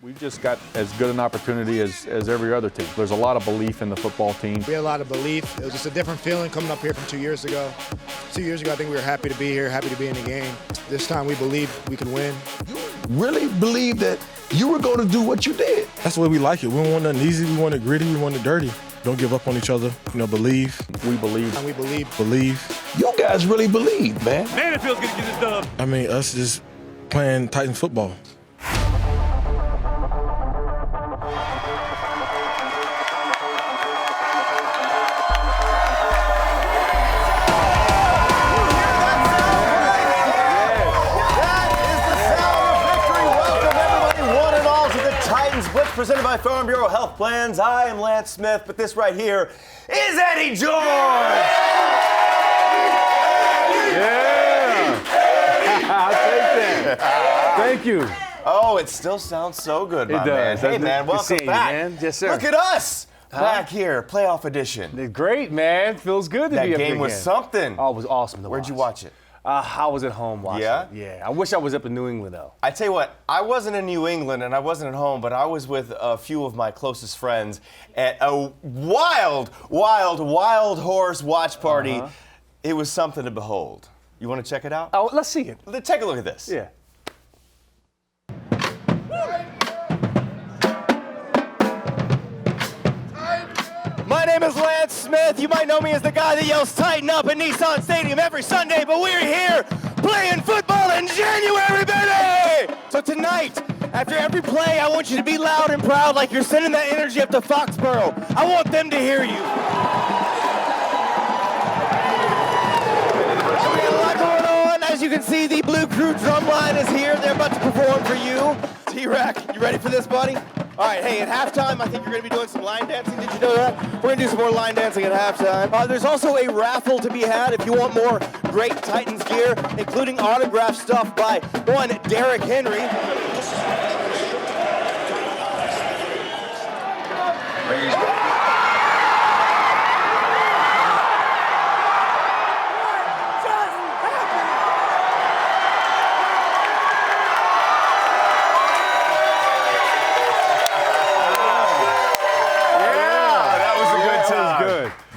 We've just got as good an opportunity as every other team. There's a lot of belief in the football team. We had a lot of belief. It was just a different feeling coming up here from 2 years ago. 2 years ago, I think we were happy to be here, happy to be in the game. This time we believe we can win. You really believe that you were going to do what you did? That's the way we like it. We don't want nothing easy. We want it gritty. We want it dirty. Don't give up on each other. Believe. We believe. And we believe. Believe. You guys really believe, man. Man, it feels good to get this dub. I mean, us just playing Titans football. Blitz presented by Farm Bureau Health Plans. I am Lance Smith, but this right here is Eddie George. Yeah. I'll take that. Thank you. Oh, it still sounds so good, my man. Hey, man, welcome back. Man. Yes, sir. Look at us. Back here, playoff edition. Great, man. Feels good to that be up here. That game was something. Oh, it was awesome to watch. Where'd you watch it? I was at home watching it. Yeah. I wish I was up in New England, though. I tell you what, I wasn't in New England and I wasn't at home, but I was with a few of my closest friends at a wild horse watch party. It was something to behold. You want to check it out? Oh, let's see it. Take a look at this. Yeah. My name is Lance Smith. You might know me as the guy that yells "Tighten up" at Nissan Stadium every Sunday, but we're here playing football in January, baby! So tonight, after every play, I want you to be loud and proud like you're sending that energy up to Foxborough. I want them to hear you. So we got a lot going on. As you can see, the Blue Crew drum line is here. They're about to perform for you. T-Rack, you ready for this, buddy? All right, hey, at halftime, I think you're going to be doing some line dancing. Did you know that? We're going to do some more line dancing at halftime. There's also a raffle to be had if you want more great Titans gear, including autographed stuff by one Derrick Henry.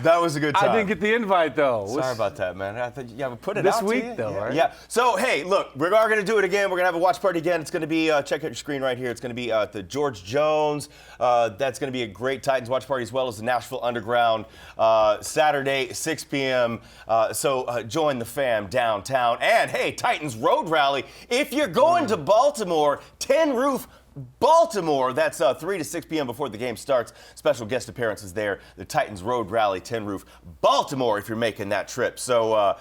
That was a good time. I didn't get the invite, though. Sorry about that, man. I thought you put it this out week, to you. though, right? Yeah. So, hey, look, we are going to do it again. We're going to have a watch party again. It's going to be, check out your screen right here. It's going to be the George Jones. That's going to be a great Titans watch party, as well as the Nashville Underground, Saturday, 6 p.m. So join the fam downtown. And, hey, Titans Road Rally. If you're going to Baltimore, Tin Roof Baltimore, that's 3 to 6 p.m. before the game starts. Special guest appearances there. The Titans Road Rally, Tin Roof Baltimore, if you're making that trip. So,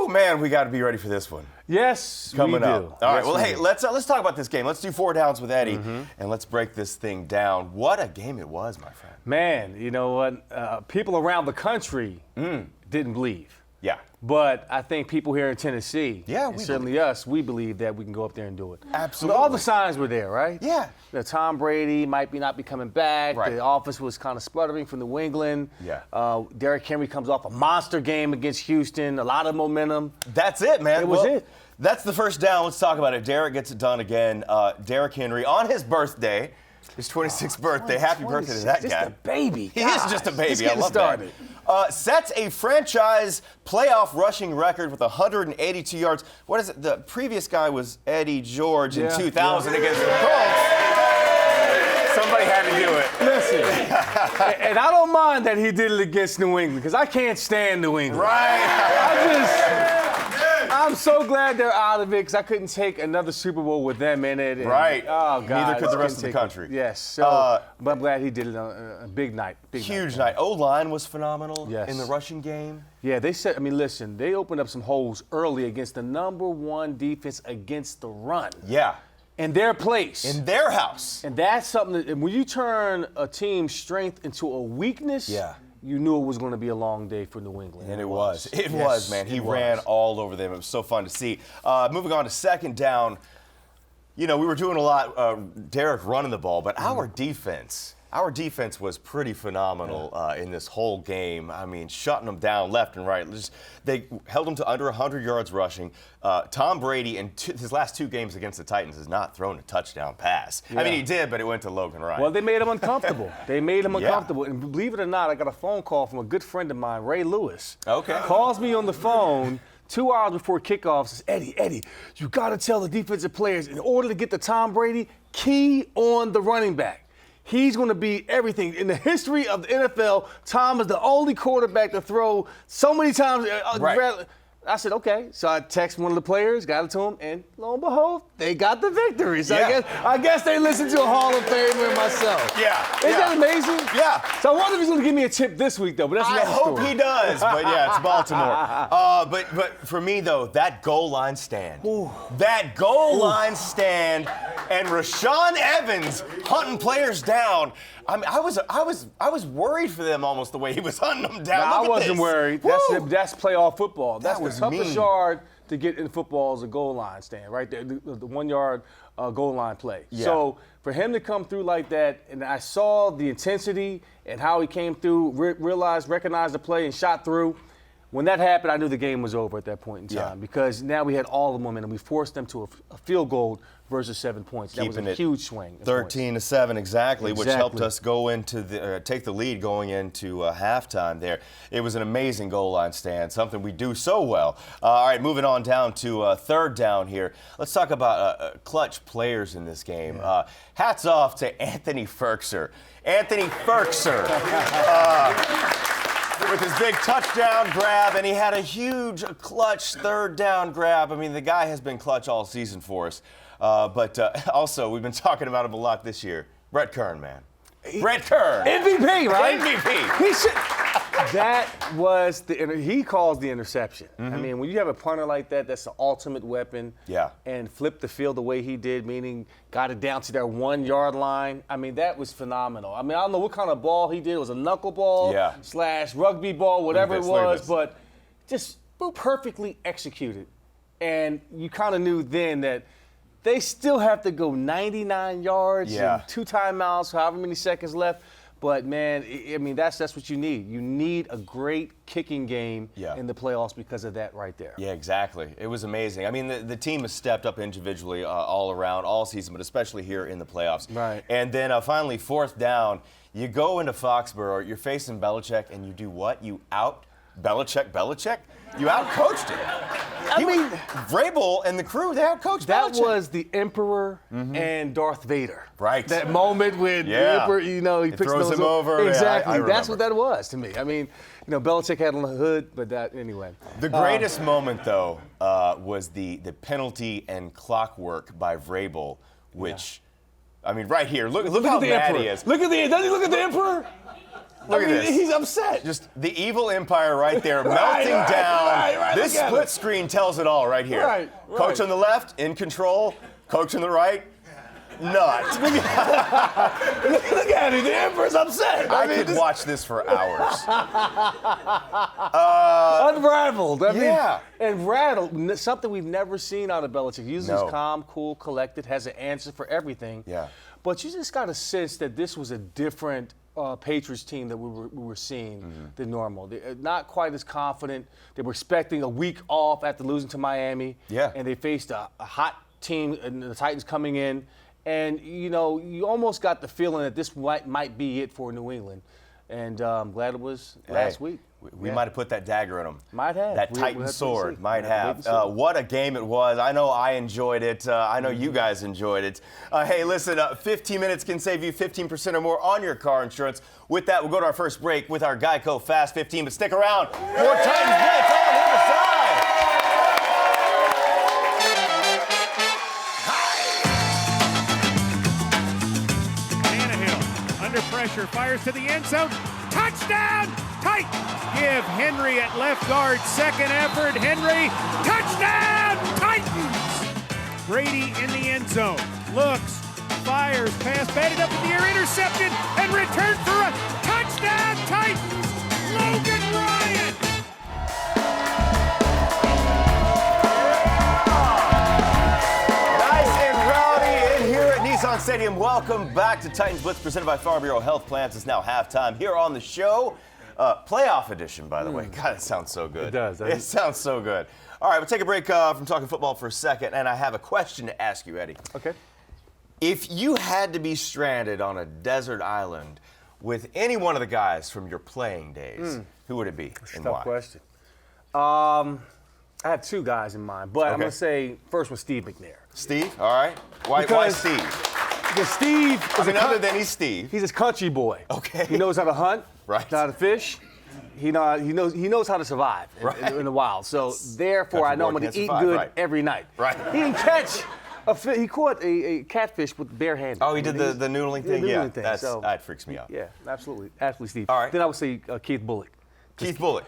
man, we got to be ready for this one. Yes, coming we do. up. All right, well, hey, let's talk about this game. Let's do 4 downs with Eddie, and let's break this thing down. What a game it was, my friend. Man, you know what? People around the country didn't believe. Yeah. But I think people here in Tennessee, certainly us, we believe that we can go up there and do it. Absolutely. But all the signs were there, right? Yeah. Tom Brady might not be coming back. Right. The offense was kind of sputtering from New England. Yeah. Derrick Henry comes off a monster game against Houston. A lot of momentum. That's it, man. It was it. That's the first down. Let's talk about it. Derrick gets it done again. Derrick Henry on his birthday. His 26th birthday. Happy birthday to that guy. Just a baby. He is just a baby. Just I love started. that. Sets a franchise playoff rushing record with 182 yards. What is it? The previous guy was Eddie George in 2000 against the Colts. Somebody had to do it. Listen, and I don't mind that he did it against New England because I can't stand New England. Right. I'm so glad they're out of it because I couldn't take another Super Bowl with them in it. Right. Oh, God. Neither could the rest of the country. Yes. So, but I'm glad he did it on a big night. Huge night. O-line was phenomenal in the rushing game. Yeah, they said, listen, they opened up some holes early against the #1 defense against the run. Yeah. In their place. In their house. And that's something that when you turn a team's strength into a weakness, you knew it was going to be a long day for New England. And it was. It was, man. He ran all over them. It was so fun to see. Moving on to 2nd down, we were doing a lot, Derrick running the ball, but our defense our defense was pretty phenomenal in this whole game. I mean, shutting them down left and right. They held them to under 100 yards rushing. Tom Brady, in his last 2 games against the Titans, has not thrown a touchdown pass. Yeah. I mean, he did, but it went to Logan Ryan. Well, they made him uncomfortable. They made him uncomfortable. And believe it or not, I got a phone call from a good friend of mine, Ray Lewis. Okay. Calls me on the phone 2 hours before kickoff, says, Eddie, you got to tell the defensive players, in order to get to Tom Brady, key on the running back. He's going to be everything. In the history of the NFL, Tom is the only quarterback to throw so many times. Right. I said, okay. So I texted one of the players, got it to him, and lo and behold, they got the victory. So I guess they listened to a Hall of Famer and myself. Yeah. Isn't that amazing? Yeah. So I wonder if he's going to give me a tip this week, though. But that's I another hope story. he does. But yeah, it's Baltimore. But for me though, that goal line stand, that goal line stand, and Rashaan Evans hunting players down. I mean, I was worried for them almost the way he was hunting them down. No, I Look at wasn't this. worried. Woo! That's playoff football. That's That was the toughest mean. yard to get in football is a goal line stand, right there, the 1 yard goal line play. Yeah. So for him to come through like that, and I saw the intensity and how he came through, recognized the play and shot through. When that happened, I knew the game was over at that point in time because now we had all the momentum. We forced them to a field goal versus 7 points. That was a huge swing. 13-7 exactly, which helped Exactly. us go into take the lead going into halftime there. It was an amazing goal line stand, something we do so well. All right, moving on down to third down here. Let's talk about clutch players in this game. Hats off to Anthony Ferkser. Anthony Ferkser. With his big touchdown grab, and he had a huge clutch third down grab. I mean, the guy has been clutch all season for us. But also, we've been talking about him a lot this year. Brett Kern, man. Brett Kern. MVP, right? MVP. He should. That was he calls the interception. I mean, when you have a punter like that, that's the ultimate weapon. Yeah. And flipped the field the way he did, meaning got it down to their 1 yard line. I mean, that was phenomenal. I mean, I don't know what kind of ball he did. It was a knuckleball / rugby ball, whatever it was, but just perfectly executed. And you kind of knew then that they still have to go 99 yards and 2 timeouts, however many seconds left. But, man, I mean, that's what you need. You need a great kicking game in the playoffs because of that right there. Yeah, exactly. It was amazing. I mean, the team has stepped up individually all around, all season, but especially here in the playoffs. Right. And then finally, fourth down, you go into Foxborough, you're facing Belichick, and you do what? You out Belichick? You out-coached him. I mean, Vrabel and the crew, they out-coached That Belichick. was the Emperor and Darth Vader. Right. That moment when the Emperor, he picks throws him over. Exactly. Yeah, I That's remember. what that was to me. I mean, Belichick had on the hood, but that anyway. The greatest moment, though, was the penalty and clockwork by Vrabel, which, I mean, right here, look how at the mad Emperor. he is. Doesn't he look at the Emperor? Look at this. He's upset. Just the evil empire right there, melting down. Right, This look at split it. screen tells it all right here. Right. Coach on the left, in control. Coach on the right, not. Look at him. The Emperor's upset. I could watch this for hours. Unraveled. I mean, Yeah. and rattled. Something we've never seen out of Belichick. He's No. calm, cool, collected, has an answer for everything. Yeah. But you just got a sense that this was a different Patriots team that we were seeing than normal. They're not quite as confident. They were expecting a week off after losing to Miami. Yeah. And they faced a hot team, and the Titans coming in. And, you almost got the feeling that this might be it for New England. And I'm glad it was last week. We might have put that dagger in them. Might have. That We'll Titan have to sword see. might We'll have have. to wait and see. What a game it was. I know I enjoyed it. I know you guys enjoyed it. Hey, listen, 15 minutes can save you 15% or more on your car insurance. With that, we'll go to our first break with our Geico Fast 15. But stick around. More Titans Blitz on the other side. Tannehill under pressure, fires to the end zone. Touchdown! Titans give Henry at left guard. Second effort. Henry. Touchdown! Titans! Brady in the end zone. Looks. Fires. Pass batted up in the air. Intercepted. And returned for a touchdown! Titans! Logan Ryan! Nice and rowdy in here at Nissan Stadium. Welcome back to Titans Blitz, presented by Farm Bureau Health Plans. It's now halftime here on the show. Playoff edition, by the way. God, it sounds so good. It does. It sounds so good. All right, we'll take a break from talking football for a second, and I have a question to ask you, Eddie. Okay. If you had to be stranded on a desert island with any one of the guys from your playing days, who would it be and why? Tough question. I have two guys in mind, but I'm going to say first one, Steve McNair. Steve? All right. Why Steve? Because Steve is other than he's Steve. He's a country boy. Okay. He knows how to hunt. Right. Knows how to fish. He knows how to survive in the wild. So therefore, I know I'm going to eat good every night. Right. He didn't catch he caught a catfish with bare hands. Oh, he did the noodling thing? Yeah, that freaks me out. Yeah, absolutely, Steve. All right. Then I would say Keith Bullock. Keith Bullock.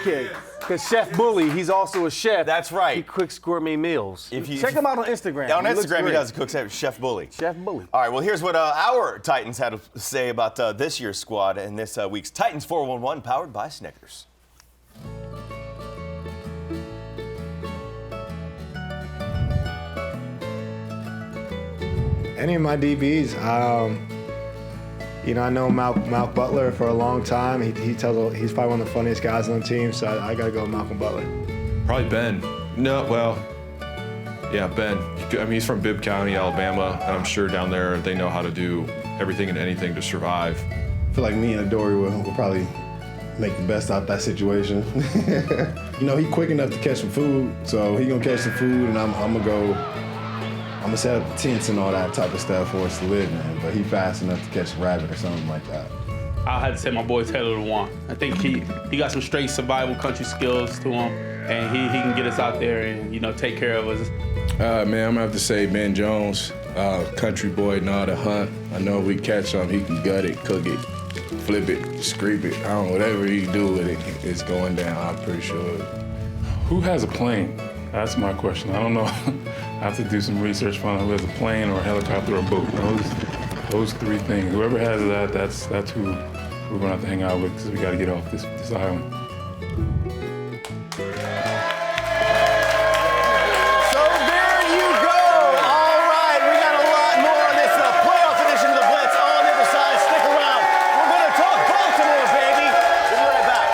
Yeah, because Chef Bully, he's also a chef. That's right. He cooks gourmet meals. Check him out on Instagram. On Instagram, he does cook Chef Bully. Chef Bully. All right, well, here's what our Titans had to say about this year's squad and this week's Titans 411, powered by Snickers. Any of my DBs, I know Malcolm Butler for a long time. He's probably one of the funniest guys on the team, so I got to go with Malcolm Butler. Probably Ben. Ben. I mean, he's from Bibb County, Alabama, and I'm sure down there they know how to do everything and anything to survive. I feel like me and Adoree will probably make the best out of that situation. He quick enough to catch some food, so he gonna catch some food, and I'm gonna set up tents and all that type of stuff for us to live in, but he fast enough to catch a rabbit or something like that. I had to say my boy Taylor Lewan. I think he got some straight survival country skills to him, and he can get us out there and take care of us. I'm gonna have to say Ben Jones, country boy, know how to hunt. I know if we catch something, he can gut it, cook it, flip it, scrape it. I don't know, whatever he do with it, it's going down, I'm pretty sure. Who has a plane? That's my question. I don't know. I have to do some research, find out who has a plane or a helicopter or a boat. Those three things. Whoever has that, that's who we're gonna have to hang out with, because we gotta get off this island. So there you go. All right, we got a lot more on this playoff edition of the Blitz on the other side. Stick around. We're gonna talk Baltimore, baby. We'll be right back.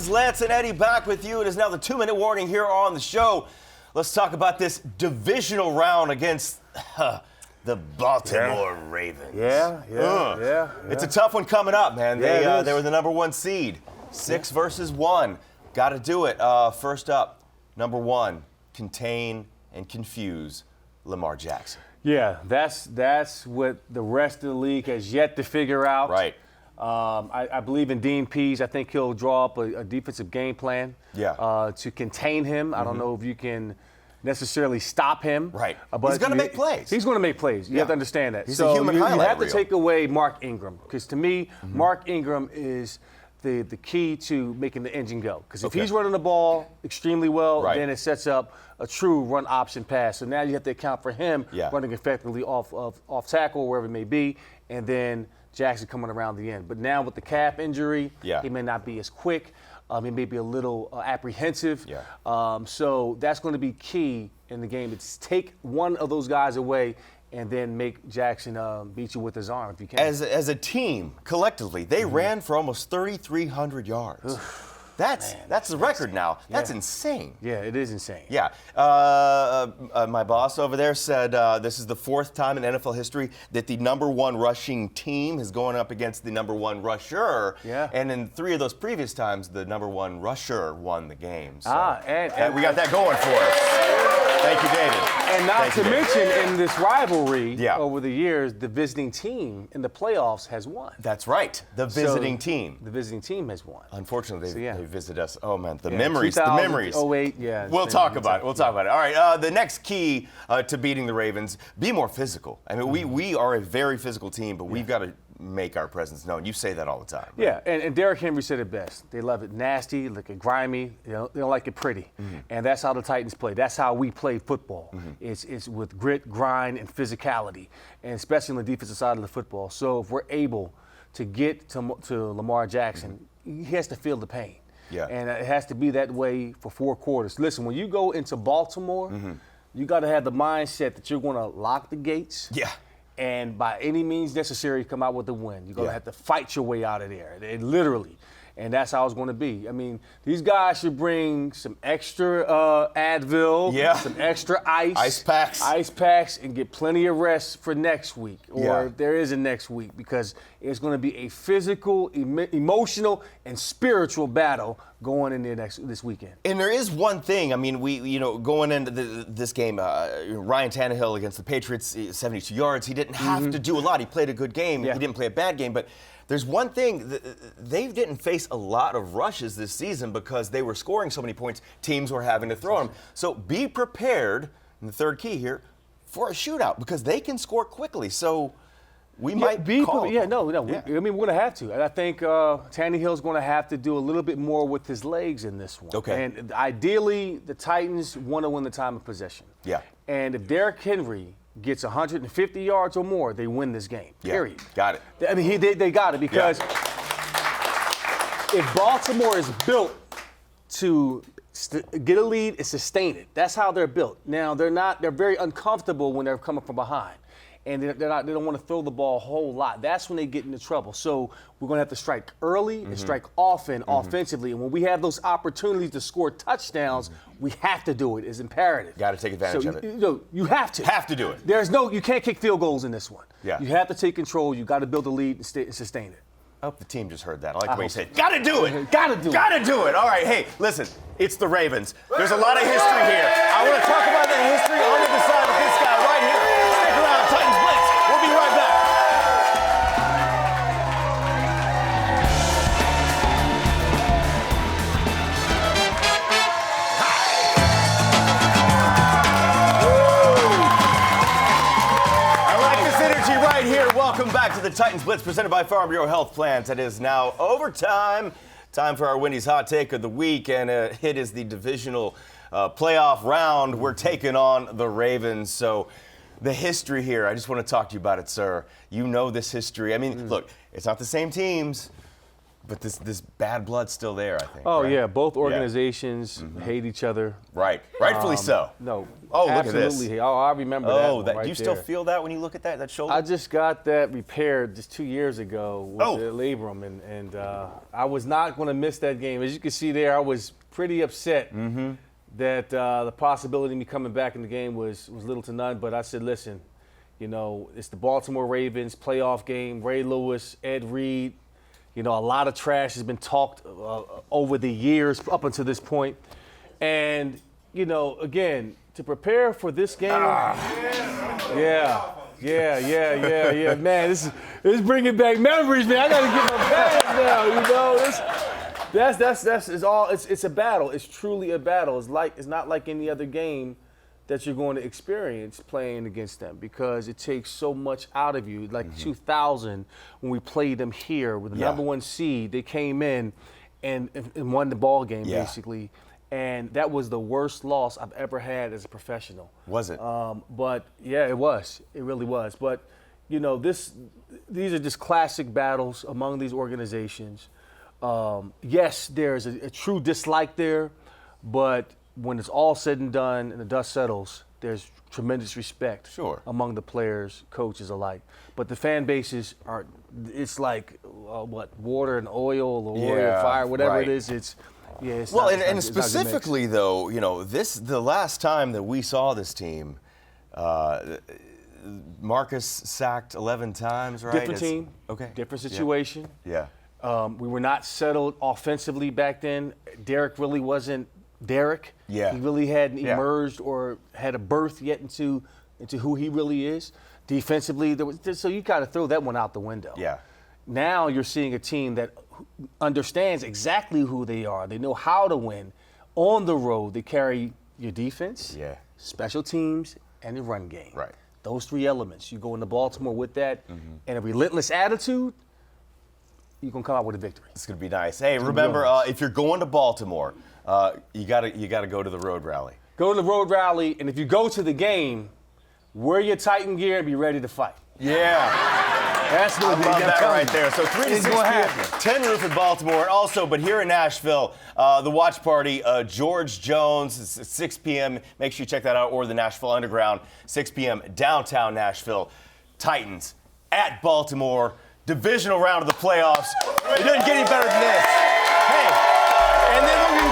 Lance and Eddie back with you. It is now the 2-minute warning here on the show. Let's talk about this divisional round against the Baltimore Ravens. Yeah. It's a tough one coming up, man. They were the number 1 seed. 6 versus 1. Got to do it. First up, number 1, contain and confuse Lamar Jackson. Yeah, that's what the rest of the league has yet to figure out. Right. I believe in Dean Pease. I think he'll draw up a defensive game plan to contain him. I don't know if you can necessarily stop him. Right. But he's going to make plays. He's going to make plays. You have to understand that. He's a human highlight you have reel. to take away Mark Ingram, because to me, Mark Ingram is the key to making the engine go. Because if he's running the ball extremely well, then it sets up a true run option pass. So now you have to account for him running effectively off tackle, wherever it may be, and then Jackson coming around the end. But now with the calf injury, he may not be as quick. He may be a little apprehensive. So that's going to be key in the game. It's take one of those guys away and then make Jackson beat you with his arm if you can. As a team, collectively, they ran for almost 3,300 yards. That's the record now. That's insane. Yeah, it is insane. Yeah. My boss over there said this is the 4th time in NFL history that the number 1 rushing team is going up against the number 1 rusher. Yeah. And in 3 of those previous times, the number 1 rusher won the game. So and we got that going for us. Thank you, David. And not to mention, in this rivalry over the years, the visiting team in the playoffs has won. That's right. The visiting team. The visiting team has won. Unfortunately, they visit us. Oh, man, the memories. 08, yeah. We'll talk about it. We'll talk about it. All right, the next key to beating the Ravens, be more physical. I mean, we are a very physical team, but we've got to make our presence known. You say that all the time. Right? Yeah, and Derrick Henry said it best. They love it nasty, like it grimy. They don't like it pretty. And that's how the Titans play. That's how we play football. It's with grit, grind, and physicality, and especially on the defensive side of the football. So if we're able to get to Lamar Jackson, he has to feel the pain. Yeah. And it has to be that way for 4 quarters. Listen, when you go into Baltimore, you got to have the mindset that you're going to lock the gates. Yeah. And by any means necessary, come out with a win. You're going to have to fight your way out of there, literally. And that's how it's going to be. I mean, these guys should bring some extra Advil, some extra ice packs, and get plenty of rest for next week, or if there is a next week, because it's going to be a physical, emotional, and spiritual battle going in there this weekend. And there is one thing. I mean, going into this game, Ryan Tannehill against the Patriots, 72 yards. He didn't have to do a lot. He played a good game. He didn't play a bad game, but there's one thing, they didn't face a lot of rushes this season because they were scoring so many points, teams were having to throw them. So be prepared, in the third key here, for a shootout because they can score quickly. So we might be called. I mean, we're going to have to. And I think Tannehill's going to have to do a little bit more with his legs in this one. Okay. And ideally, the Titans want to win the time of possession. Yeah. And if Derrick Henry gets 150 yards or more, they win this game, period. Got it. I mean, they got it because if Baltimore is built to get a lead and sustain it, that's how they're built. Now, they're very uncomfortable when they're coming from behind. And they don't want to throw the ball a whole lot. That's when they get into trouble. So we're going to have to strike early and strike often offensively. And when we have those opportunities to score touchdowns, we have to do it. It's imperative. Got to take advantage of it. You have to. Have to do it. You can't kick field goals in this one. Yeah. You have to take control. You got to build a lead and sustain it. I hope the team just heard that. I like the way you said, got to do it. Got to do it. Got to do it. All right, hey, listen, it's the Ravens. There's a lot of history here. I want to talk about that history on the other side of this guy right here. Stick around, Titans Blitz. We'll be right back. Welcome back to the Titans Blitz, presented by Farm Bureau Health Plans. It is now overtime. Time for our Wendy's Hot Take of the Week, and it is the divisional playoff round. We're taking on the Ravens. So the history here, I just want to talk to you about it, sir. You know this history. I mean, look, it's not the same teams, but this bad blood's still there, I think. Oh, right? yeah. Both organizations hate each other. Right. Rightfully so. No. Oh, look at this. Hate. Oh, I remember that. Oh, right do you still feel that when you look at that shoulder? I just got that repaired just 2 years ago with the labrum, and I was not going to miss that game. As you can see there, I was pretty upset that the possibility of me coming back in the game was little to none. But I said, listen, it's the Baltimore Ravens playoff game. Ray Lewis, Ed Reed. A lot of trash has been talked over the years up until this point. And, again, to prepare for this game, yeah. Man, this is bringing back memories, man. I got to get my pads now, It's a battle. It's truly a battle. It's not like any other game that you're going to experience playing against them because it takes so much out of you. Like 2000, when we played them here with the number 1 seed, they came in and won the ball game basically. And that was the worst loss I've ever had as a professional. Was it? But yeah, it was. It really was. But these are just classic battles among these organizations. Yes, there's a true dislike there, but when it's all said and done and the dust settles, there's tremendous respect among the players, coaches alike. But the fan bases it's like water and oil or oil and fire, whatever it is. It's well, and specifically though, the last time that we saw this team, Marcus sacked 11 times, right? Different team, different situation. Yeah. We were not settled offensively back then. Derek really wasn't Derek. Yeah. He really hadn't emerged or had a birth yet into who he really is. Defensively, so you kind of throw that one out the window. Yeah. Now you're seeing a team that understands exactly who they are. They know how to win. On the road, they carry your defense, special teams, and the run game. Right. Those 3 elements. You go into Baltimore with that and a relentless attitude, you're going to come out with a victory. It's going to be nice. Hey, remember, if you're going to Baltimore, you gotta go to the road rally. Go to the road rally, and if you go to the game, wear your Titan gear and be ready to fight. Yeah. That's I love that right there. So 3 to 6 p.m. 10 Roof in Baltimore. And also, but here in Nashville, the watch party, George Jones, it's at 6 p.m. Make sure you check that out. Or the Nashville Underground, 6 p.m. downtown Nashville. Titans at Baltimore. Divisional round of the playoffs. It doesn't get any better than this. Hey, and then we're